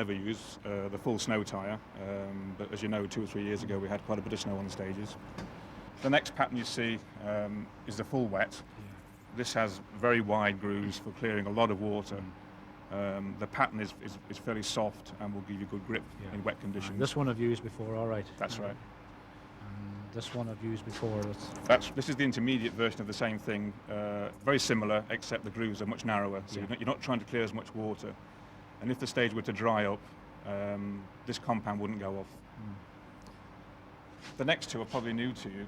Never use the full snow tyre, but as you know, 2 or 3 years ago we had quite a bit of snow on the stages. The next pattern you see is the full wet. This has very wide grooves for clearing a lot of water. The pattern is fairly soft and will give you good grip in wet conditions. This one I've used before, all right. That's right. This one I've used before. This is the intermediate version of the same thing, very similar, except the grooves are much narrower, so you're not trying to clear as much water. And if the stage were to dry up, this compound wouldn't go off. The next two are probably new to you.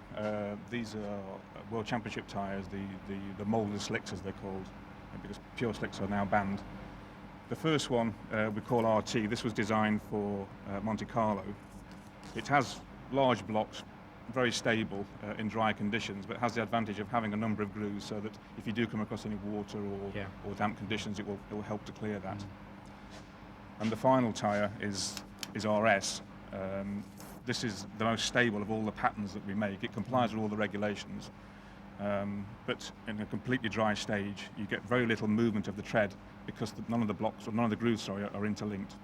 These are World Championship tyres, the moulded slicks as they're called, because pure slicks are now banned. The first one we call RT. This was designed for Monte Carlo. It has large blocks, very stable in dry conditions, but has the advantage of having a number of grooves so that if you do come across any water or damp conditions, it will help to clear that. And the final tyre is RS. This is the most stable of all the patterns that we make. It complies with all the regulations, but in a completely dry stage, you get very little movement of the tread because none of the blocks, or none of the grooves, sorry, are interlinked.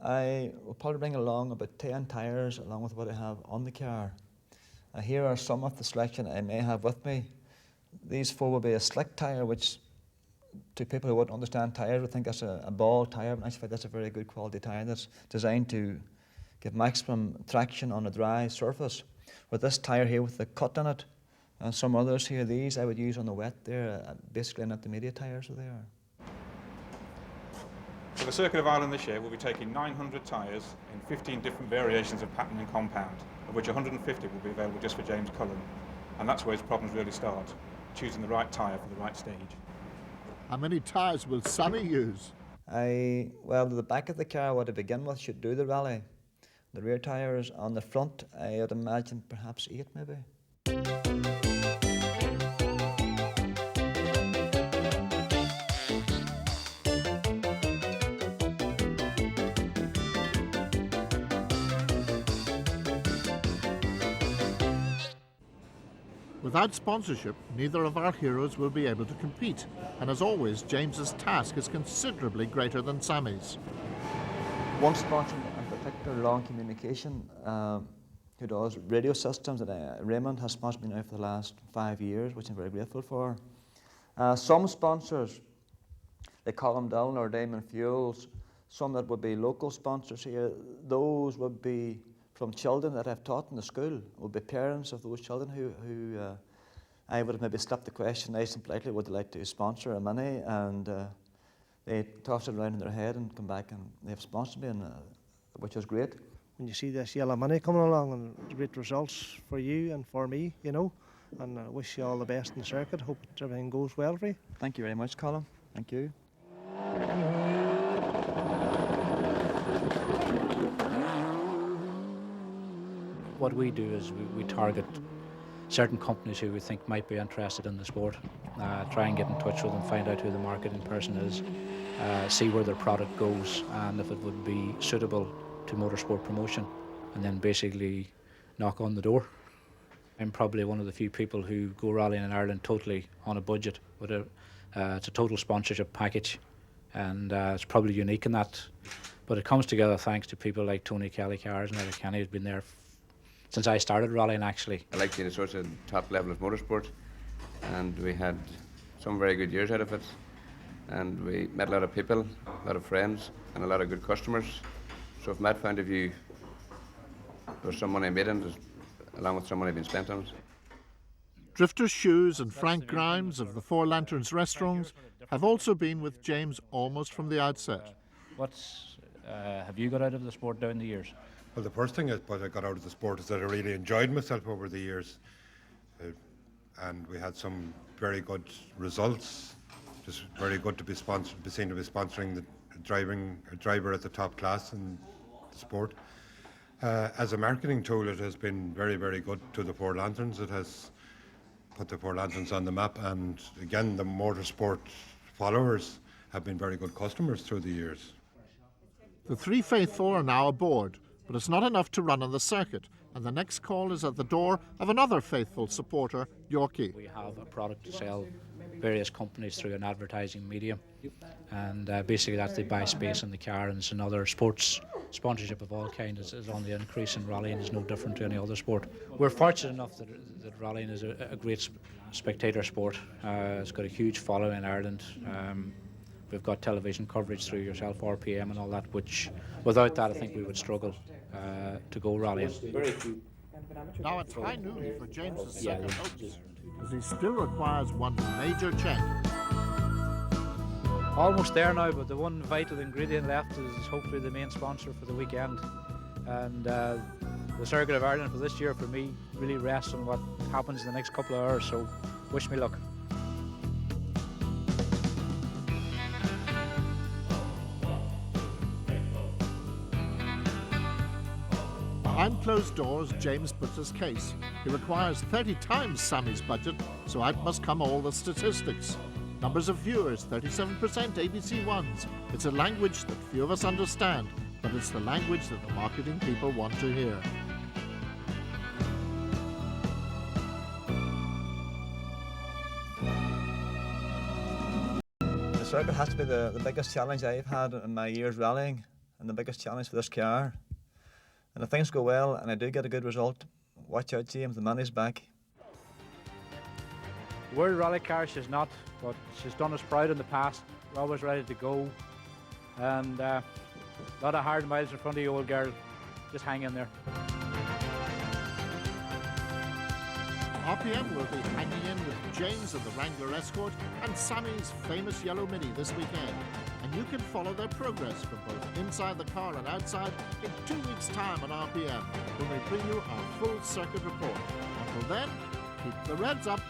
I will probably bring along about 10 tyres along with what I have on the car. Here are some of the selection I may have with me. These four will be a slick tyre, which to people who wouldn't understand tyres would think that's a ball tyre, but in actual fact that's a very good quality tyre that's designed to give maximum traction on a dry surface. With this tyre here with the cut in it, and some others here, these I would use on the wet. They're basically an intermediate tyre, so they are. For the Circuit of Ireland this year, we'll be taking 900 tyres in 15 different variations of pattern and compound, of which 150 will be available just for James Cullen. And that's where his problems really start, choosing the right tyre for the right stage. How many tyres will Sammy use? Well, the back of the car, what to begin with, should do the rally. The rear tyres on the front, I would imagine perhaps 8 maybe. Without sponsorship, neither of our heroes will be able to compete, and as always, James's task is considerably greater than Sammy's. One sponsor in particular, Long Communication, who does radio systems, and Raymond has sponsored me now for the last 5 years, which I'm very grateful for. Some sponsors, like Cullen or Diamond Fuels, some that would be local sponsors here, those would be from children that I've taught in the school, would be parents of those children who I would have maybe slapped the question nice and politely, would they like to sponsor a mini, and they tossed it around in their head and come back and they've sponsored me, which was great. When you see this yellow money coming along, and great results for you and for me, you know, and I wish you all the best in the circuit. Hope everything goes well for you. Thank you very much, Colin. Thank you. What we do is we target certain companies who we think might be interested in the sport, try and get in touch with them, find out who the marketing person is, see where their product goes and if it would be suitable to motorsport promotion, and then basically knock on the door. I'm probably one of the few people who go rallying in Ireland totally on a budget. With it's a total sponsorship package, and it's probably unique in that. But it comes together thanks to people like Tony Kelly Cars and Eric Kenny, who's been there since I started rallying, actually. I like being associated at the top level of motorsport, and we had some very good years out of it, and we met a lot of people, a lot of friends, and a lot of good customers. So from that point of view, there's some money made in it, along with some money being spent on it. Drifter Shoes and Frank Grimes of the Four Lanterns restaurants have also been with James almost from the outset. What have you got out of the sport down the years? Well, the first thing what I got out of the sport is that I really enjoyed myself over the years, and we had some very good results. Just very good to be seen to be sponsoring a driver at the top class in the sport. As a marketing tool, it has been very, very good to the Four Lanterns. It has put the Four Lanterns on the map, and again, the motorsport followers have been very good customers through the years. The three faithful are now aboard, but it's not enough to run on the circuit, and the next call is at the door of another faithful supporter, Yorkie. We have a product to sell various companies through an advertising medium, and basically that's they buy space in the car, and it's another sports sponsorship of all kinds is on the increase, and rallying is no different to any other sport. We're fortunate enough that rallying is a great spectator sport. It's got a huge following in Ireland. We've got television coverage through yourself, RPM and all that, which without that I think we would struggle to go rallying. Now it's high noon for James's second hopes, as he still requires one major check. Almost there now, but the one vital ingredient left is hopefully the main sponsor for the weekend. And the Circuit of Ireland for this year, for me, really rests on what happens in the next couple of hours, so wish me luck. Behind closed doors, James puts his case. He requires 30 times Sammy's budget, so out must come all the statistics. Numbers of viewers, 37% ABC Ones. It's a language that few of us understand, but it's the language that the marketing people want to hear. The circuit has to be the biggest challenge I've had in my years rallying, and the biggest challenge for this car. And if things go well and I do get a good result, watch out, James, the money's back. World Rally Car she's not, but she's done us proud in the past. We're always ready to go, and a lot of hard miles in front of you, old girl. Just hang in there. RPM will be hanging in with James of the Wrangler Escort and Sammy's famous yellow Mini this weekend. And you can follow their progress from both inside the car and outside in 2 weeks' time on RPM, when we bring you our full circuit report. Until then, keep the reds up.